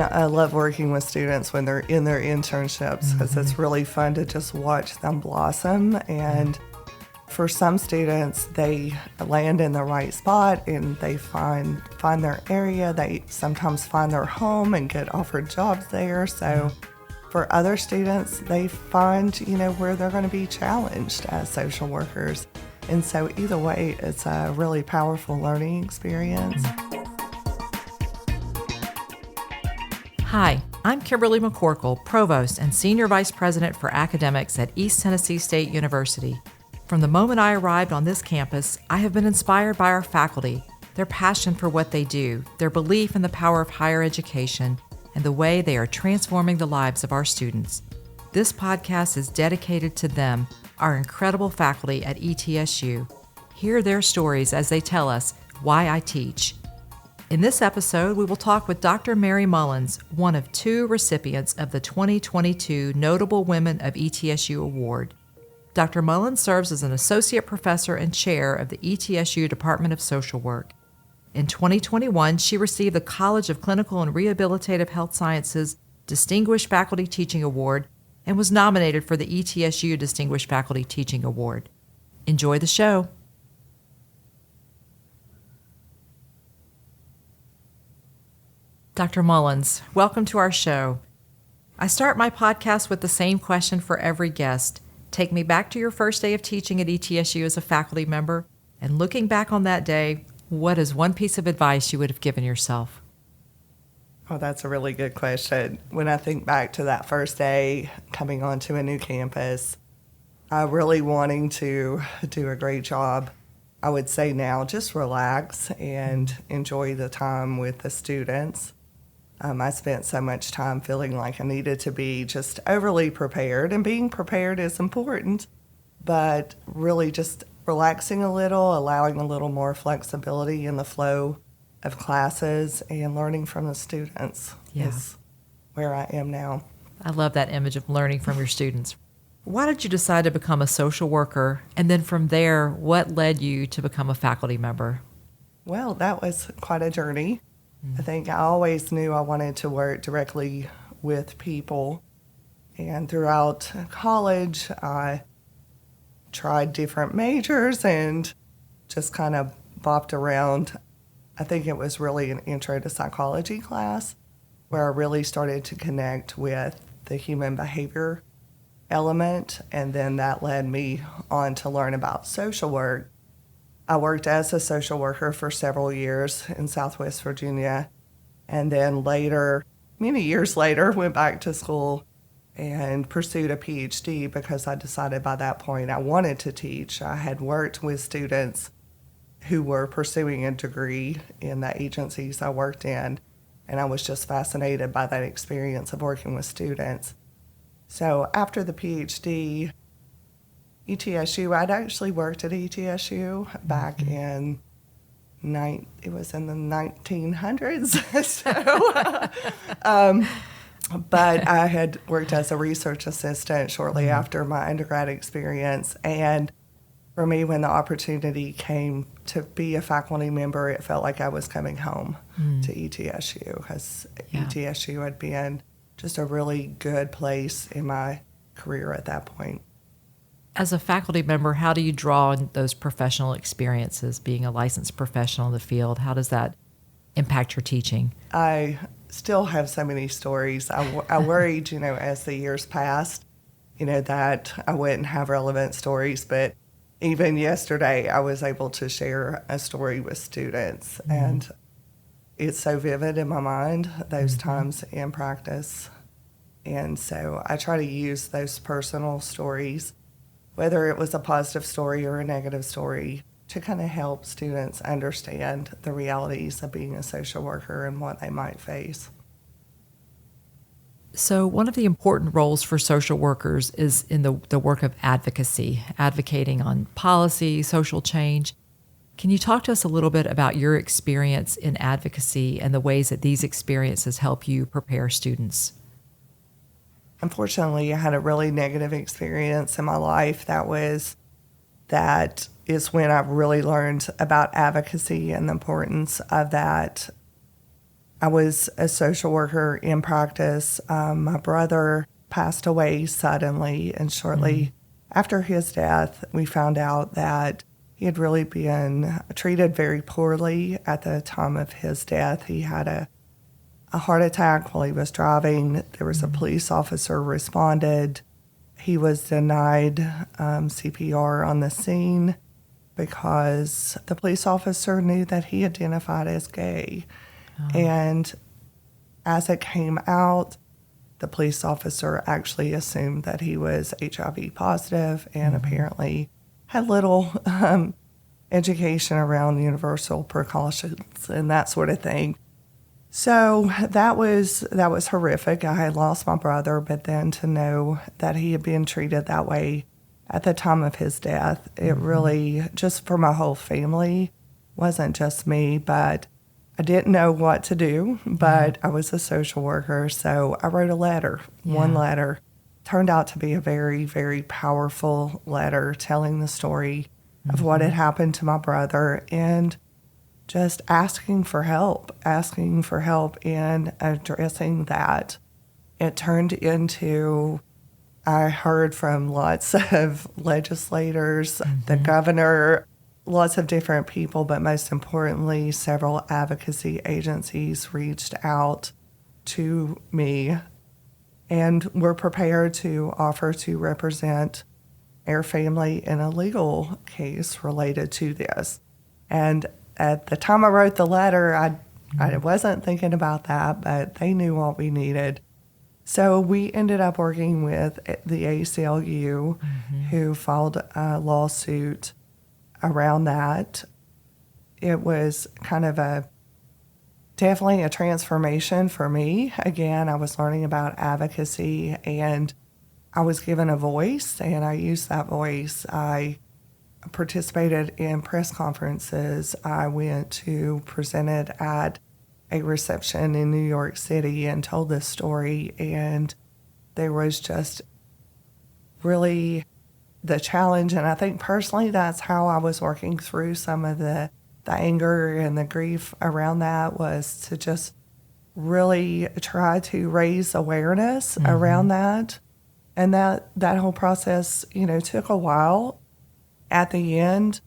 And I love working with students when they're in their internships because it's really fun to just watch them blossom. And for some students, they land in the right spot and they find their area. They sometimes find their home and get offered jobs there. So for other students, they find, where they're going to be challenged as social workers. And so either way, it's a really powerful learning experience. Hi, I'm Kimberly McCorkle, Provost and Senior Vice President for Academics at East Tennessee State University. From the moment I arrived on this campus, I have been inspired by our faculty, their passion for what they do, their belief in the power of higher education, and the way they are transforming the lives of our students. This podcast is dedicated to them, our incredible faculty at ETSU. Hear their stories as they tell us why I teach. In this episode, we will talk with Dr. Mary Mullins, one of 2 recipients of the 2022 Notable Women of ETSU Award. Dr. Mullins serves as an associate professor and chair of the ETSU Department of Social Work. In 2021, she received the College of Clinical and Rehabilitative Health Sciences Distinguished Faculty Teaching Award and was nominated for the ETSU Distinguished Faculty Teaching Award. Enjoy the show. Dr. Mullins, welcome to our show. I start my podcast with the same question for every guest. Take me back to your first day of teaching at ETSU as a faculty member, and looking back on that day, what is one piece of advice you would have given yourself? Oh, that's a really good question. When I think back to that first day coming onto a new campus, really wanting to do a great job, I would say now just relax and enjoy the time with the students. I spent so much time feeling like I needed to be just overly prepared, and being prepared is important, but really just relaxing a little, allowing a little more flexibility in the flow of classes and learning from the students is where I am now. I love that image of learning from your students. Why did you decide to become a social worker? And then from there, what led you to become a faculty member? Well, that was quite a journey. I think I always knew I wanted to work directly with people. And throughout college, I tried different majors and just kind of bopped around. I think it was really an intro to psychology class where I really started to connect with the human behavior element, and then that led me on to learn about social work. I worked as a social worker for several years in Southwest Virginia, and then later, many years later, went back to school and pursued a PhD because I decided by that point I wanted to teach. I had worked with students who were pursuing a degree in the agencies I worked in, and I was just fascinated by that experience of working with students. So after the PhD, ETSU, I'd actually worked at ETSU back in it was in the 1900s. But I had worked as a research assistant shortly after my undergrad experience. And for me, when the opportunity came to be a faculty member, it felt like I was coming home to ETSU because ETSU had been just a really good place in my career at that point. As a faculty member, how do you draw on those professional experiences, being a licensed professional in the field? How does that impact your teaching? I still have so many stories. I worried, as the years passed, that I wouldn't have relevant stories. But even yesterday, I was able to share a story with students. And it's so vivid in my mind, those times in practice. And so I try to use those personal stories, whether it was a positive story or a negative story, to kind of help students understand the realities of being a social worker and what they might face. So one of the important roles for social workers is in the work of advocacy, advocating on policy, social change. Can you talk to us a little bit about your experience in advocacy and the ways that these experiences help you prepare students? Unfortunately, I had a really negative experience in my life. That is when I really learned about advocacy and the importance of that. I was a social worker in practice. My brother passed away suddenly, and shortly after his death, we found out that he had really been treated very poorly at the time of his death. He had a heart attack while he was driving. There was a police officer responded. He was denied CPR on the scene because the police officer knew that he identified as gay. And as it came out, the police officer actually assumed that he was HIV positive and apparently had little education around universal precautions and that sort of thing. So that was horrific. I had lost my brother, but then to know that he had been treated that way at the time of his death, it really, just for my whole family, wasn't just me, but I didn't know what to do, but I was a social worker, so I wrote a letter, one letter. Turned out to be a very, very powerful letter telling the story of what had happened to my brother and just asking for help in addressing that. It turned into, I heard from lots of legislators, the governor, lots of different people, but most importantly, several advocacy agencies reached out to me and were prepared to offer to represent our family in a legal case related to this. And at the time I wrote the letter, I wasn't thinking about that, but they knew what we needed. So we ended up working with the ACLU, who filed a lawsuit around that. It was kind of definitely a transformation for me. Again, I was learning about advocacy and I was given a voice, and I used that voice. I participated in press conferences. I went to presented at a reception in New York City and told this story, and there was just really the challenge. And I think personally that's how I was working through some of the anger and the grief around that, was to just really try to raise awareness around that. And that whole process, took a while. At the end,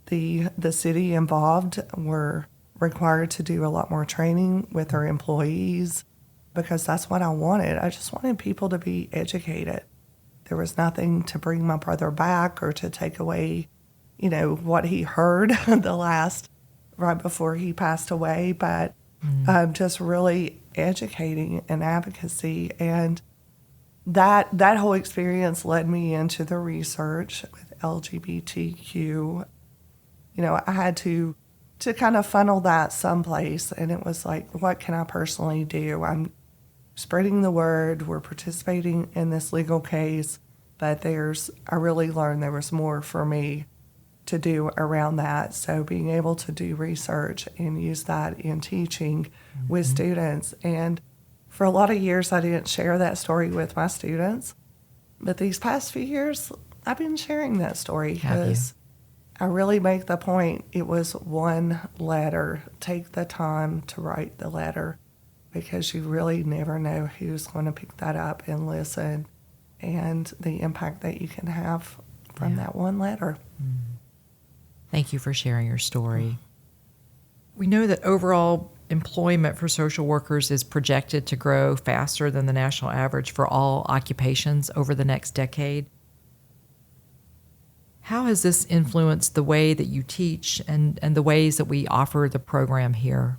the city involved were required to do a lot more training with their employees, because that's what I wanted. I just wanted people to be educated. There was nothing to bring my brother back or to take away, what he heard right before he passed away, but just really educating and advocacy. And that whole experience led me into the research with LGBTQ. I had to kind of funnel that someplace, and it was like, what can I personally do? I'm spreading the word. We're participating in this legal case, but I really learned there was more for me to do around that. So being able to do research and use that in teaching with students. And for a lot of years, I didn't share that story with my students. But these past few years, I've been sharing that story because I really make the point, it was one letter. Take the time to write the letter, because you really never know who's going to pick that up and listen, and the impact that you can have from that one letter. Thank you for sharing your story. We know that overall employment for social workers is projected to grow faster than the national average for all occupations over the next decade. How has this influenced the way that you teach and the ways that we offer the program here?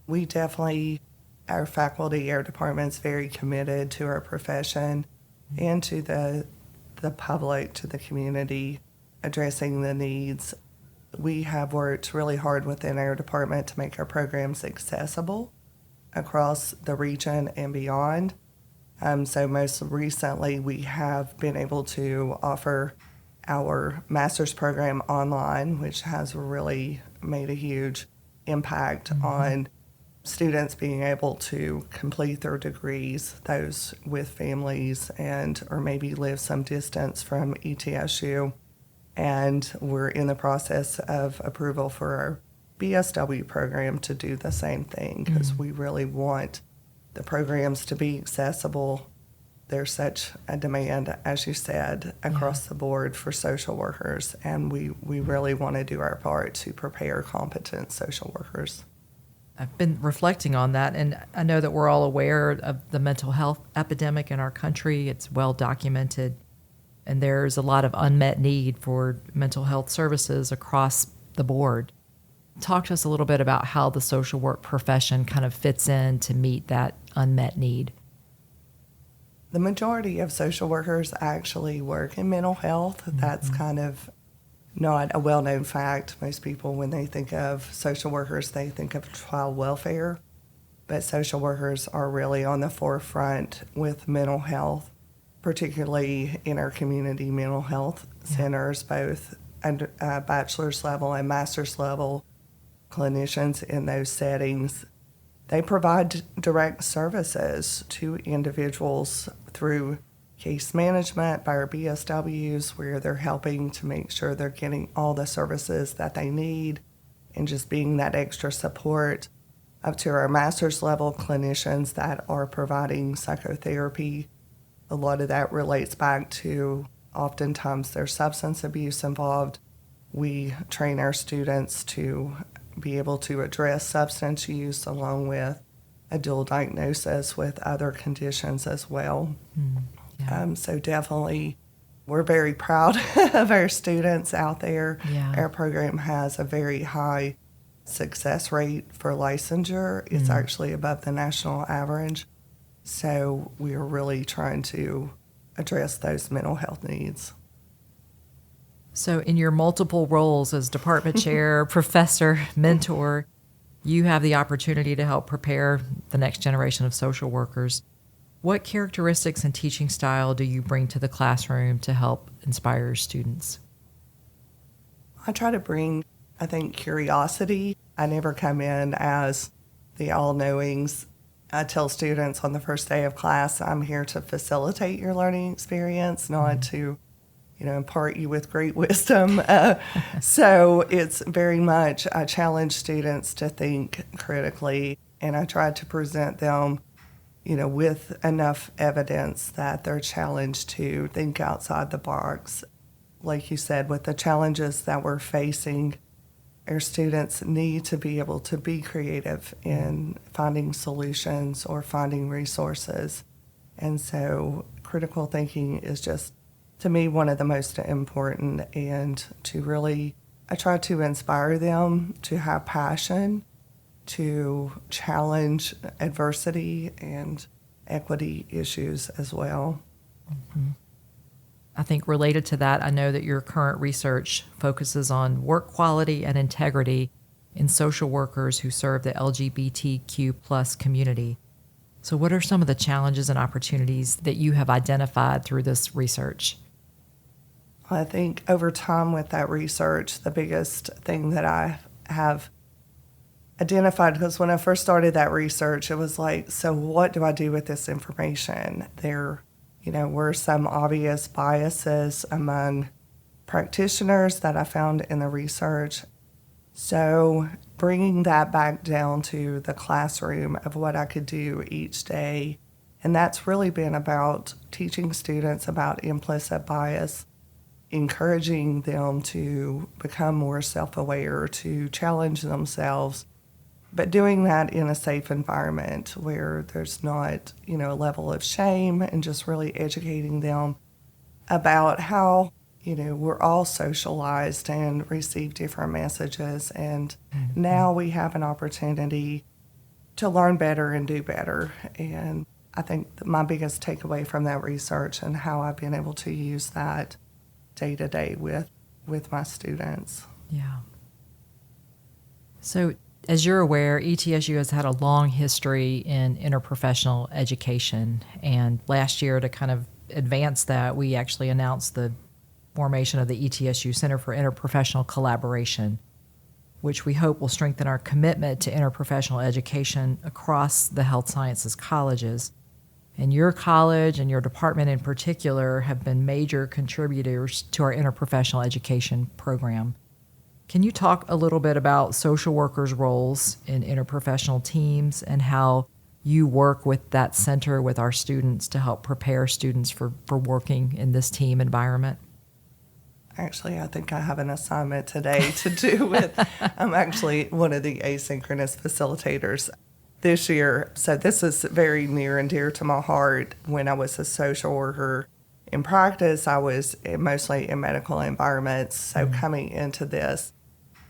We definitely, our faculty, our department's very committed to our profession and to the public, to the community, addressing the needs. We have worked really hard within our department to make our programs accessible across the region and beyond. So most recently, we have been able to offer our master's program online, which has really made a huge impact on students being able to complete their degrees, those with families or maybe live some distance from ETSU. And we're in the process of approval for our BSW program to do the same thing, because we really want the programs to be accessible. There's such a demand, as you said, across the board for social workers, and we really want to do our part to prepare competent social workers. I've been reflecting on that, and I know that we're all aware of the mental health epidemic in our country. It's well documented, and there's a lot of unmet need for mental health services across the board. Talk to us a little bit about how the social work profession kind of fits in to meet that unmet need. The majority of social workers actually work in mental health. That's kind of not a well-known fact. Most people, when they think of social workers, they think of child welfare. But social workers are really on the forefront with mental health, particularly in our community mental health centers, both at bachelor's level and master's level clinicians in those settings. They provide direct services to individuals through case management by our BSWs, where they're helping to make sure they're getting all the services that they need and just being that extra support, up to our master's level clinicians that are providing psychotherapy. A lot of that relates back to oftentimes there's substance abuse involved. We train our students to be able to address substance use along with a dual diagnosis with other conditions as well. So definitely we're very proud of our students out there. Our program has a very high success rate for licensure. It's actually above the national average. So we are really trying to address those mental health needs. So in your multiple roles as department chair, professor, mentor, you have the opportunity to help prepare the next generation of social workers. What characteristics and teaching style do you bring to the classroom to help inspire your students? I try to bring, I think, curiosity. I never come in as the all-knowings. I tell students on the first day of class, I'm here to facilitate your learning experience, not to impart you with great wisdom. So it's very much, I challenge students to think critically, and I try to present them, with enough evidence that they're challenged to think outside the box. Like you said, with the challenges that we're facing, our students need to be able to be creative in finding solutions or finding resources. And so critical thinking is just, to me, one of the most important, and I try to inspire them to have passion, to challenge adversity and equity issues as well. I think related to that, I know that your current research focuses on work quality and integrity in social workers who serve the LGBTQ plus community. So what are some of the challenges and opportunities that you have identified through this research? I think over time with that research, the biggest thing that I have identified, because when I first started that research, it was like, so what do I do with this information? There, were some obvious biases among practitioners that I found in the research. So bringing that back down to the classroom of what I could do each day, and that's really been about teaching students about implicit bias, encouraging them to become more self-aware, to challenge themselves, but doing that in a safe environment where there's not, a level of shame, and just really educating them about how, we're all socialized and receive different messages. And now we have an opportunity to learn better and do better. And I think that my biggest takeaway from that research and how I've been able to use that day to day with my students. Yeah. So as you're aware, ETSU has had a long history in interprofessional education. And last year, to kind of advance that, we actually announced the formation of the ETSU Center for Interprofessional Collaboration, which we hope will strengthen our commitment to interprofessional education across the health sciences colleges. And your college and your department in particular have been major contributors to our interprofessional education program. Can you talk a little bit about social workers' roles in interprofessional teams and how you work with that center with our students to help prepare students for working in this team environment? Actually, I think I have an assignment today to do with, I'm actually one of the asynchronous facilitators this year. So this is very near and dear to my heart. When I was a social worker in practice, I was mostly in medical environments. So coming into this,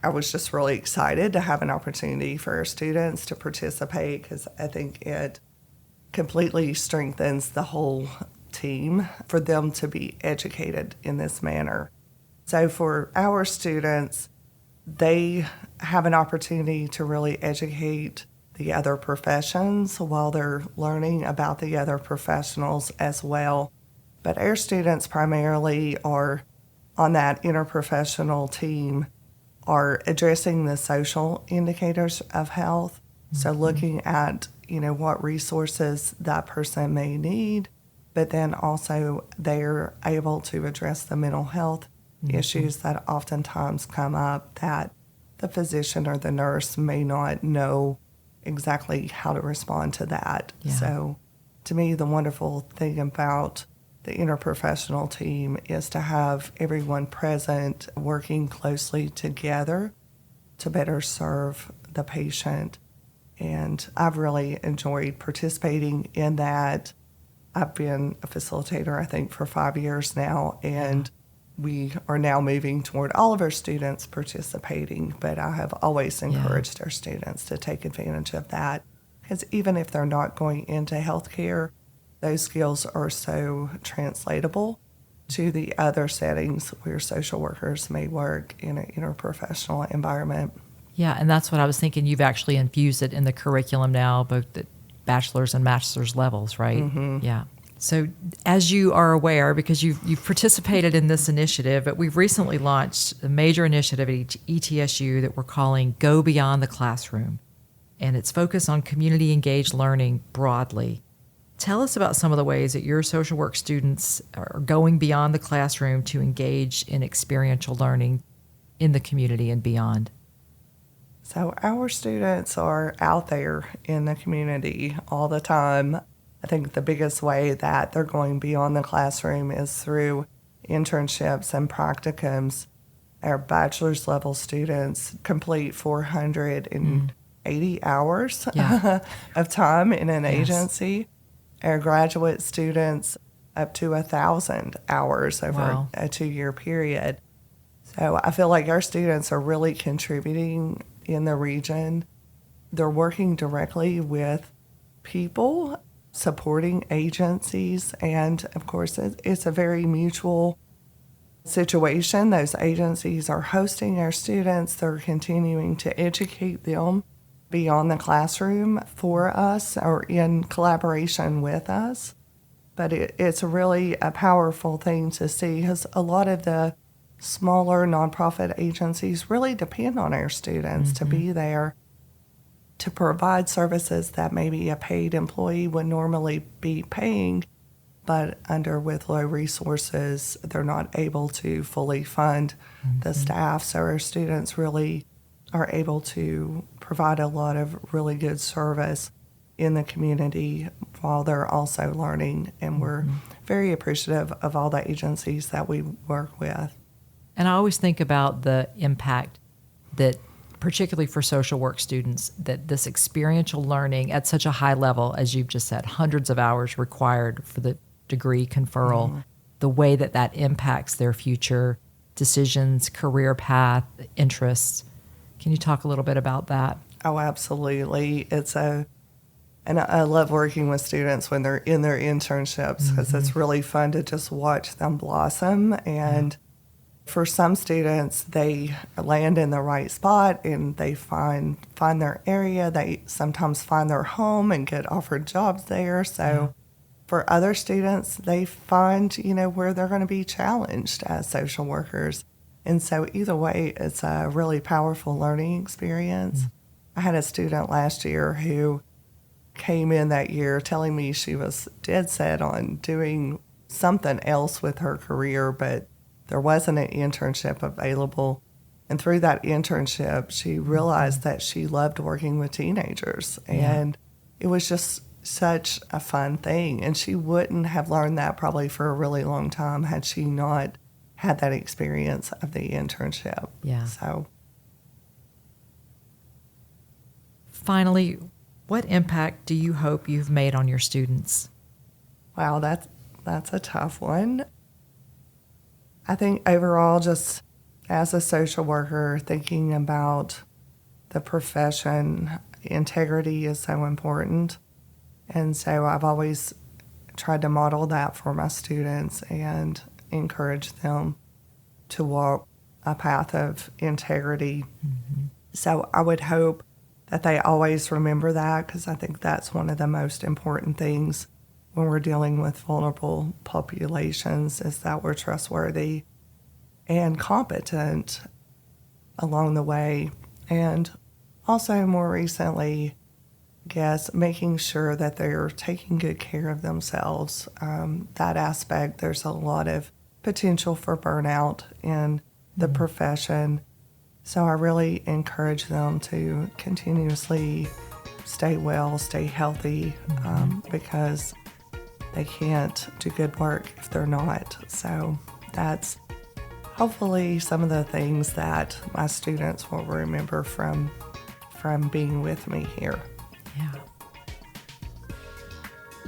I was just really excited to have an opportunity for our students to participate because I think it completely strengthens the whole team for them to be educated in this manner. So for our students, they have an opportunity to really educate the other professions while they're learning about the other professionals as well. But our students primarily are on that interprofessional team are addressing the social indicators of health. So looking at, what resources that person may need, but then also they're able to address the mental health issues that oftentimes come up that the physician or the nurse may not know exactly how to respond to that. Yeah. So to me, the wonderful thing about the interprofessional team is to have everyone present working closely together to better serve the patient. And I've really enjoyed participating in that. I've been a facilitator, I think, for 5 years now, and we are now moving toward all of our students participating, but I have always encouraged our students to take advantage of that because even if they're not going into healthcare, those skills are so translatable to the other settings where social workers may work in an interprofessional environment. Yeah, and that's what I was thinking. You've actually infused it in the curriculum now, both at bachelor's and master's levels, right? Mm-hmm. Yeah. So as you are aware, because you've participated in this initiative, but we've recently launched a major initiative at ETSU that we're calling Go Beyond the Classroom, and it's focused on community-engaged learning broadly. Tell us about some of the ways that your social work students are going beyond the classroom to engage in experiential learning in the community and beyond. So our students are out there in the community all the time. I think the biggest way that they're going beyond the classroom is through internships and practicums. Our bachelor's level students complete 480 hours of time in an agency. Our graduate students up to 1,000 hours over a 2-year period. So I feel like our students are really contributing in the region. They're working directly with people, supporting agencies, and of course it's a very mutual situation. Those agencies are hosting our students. They're continuing to educate them beyond the classroom for us or in collaboration with us. But it's really a powerful thing to see because a lot of the smaller nonprofit agencies really depend on our students to be there to provide services that maybe a paid employee would normally be paying, but with low resources, they're not able to fully fund the staff. So our students really are able to provide a lot of really good service in the community while they're also learning. And we're very appreciative of all the agencies that we work with. And I always think about the impact that, particularly for social work students, that this experiential learning at such a high level, as you've just said, hundreds of hours required for the degree conferral, the way that impacts their future decisions, career path, interests. Can you talk a little bit about that? Oh, absolutely. And I love working with students when they're in their internships because it's really fun to just watch them blossom. And for some students, they land in the right spot and they find their area. They sometimes find their home and get offered jobs there. So for other students, they find, where they're going to be challenged as social workers. And so either way, it's a really powerful learning experience. I had a student last year who came in that year telling me she was dead set on doing something else with her career, but there wasn't an internship available And through that internship, she realized that she loved working with teenagers. And it was just such a fun thing. And she wouldn't have learned that probably for a really long time had she not had that experience of the internship. Yeah. So finally, what impact do you hope you've made on your students? wow, that's a tough one. I think overall, just as a social worker, thinking about the profession, integrity is so important. And so I've always tried to model that for my students and encourage them to walk a path of integrity. Mm-hmm. So I would hope that they always remember that, because I think that's one of the most important things when we're dealing with vulnerable populations, is that we're trustworthy and competent along the way. And also more recently, I guess, making sure that they're taking good care of themselves. That aspect, there's a lot of potential for burnout in the profession. So I really encourage them to continuously stay well, stay healthy, because they can't do good work if they're not. So that's hopefully some of the things that my students will remember from being with me here. Yeah.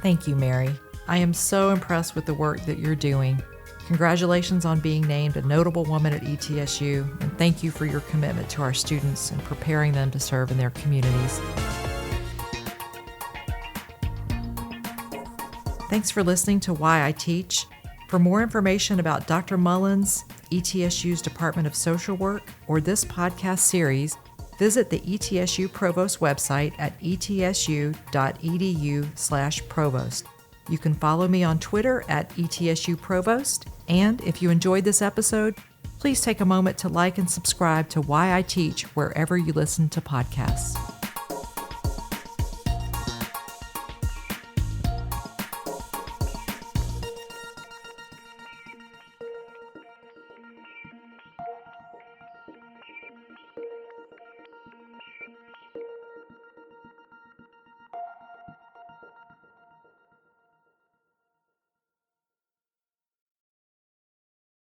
Thank you, Mary. I am so impressed with the work that you're doing. Congratulations on being named a notable woman at ETSU, and thank you for your commitment to our students and preparing them to serve in their communities. Thanks for listening to Why I Teach. For more information about Dr. Mullins, ETSU's Department of Social Work, or this podcast series, visit the ETSU Provost website at etsu.edu/provost. You can follow me on Twitter at ETSU Provost, and if you enjoyed this episode, please take a moment to like and subscribe to Why I Teach wherever you listen to podcasts.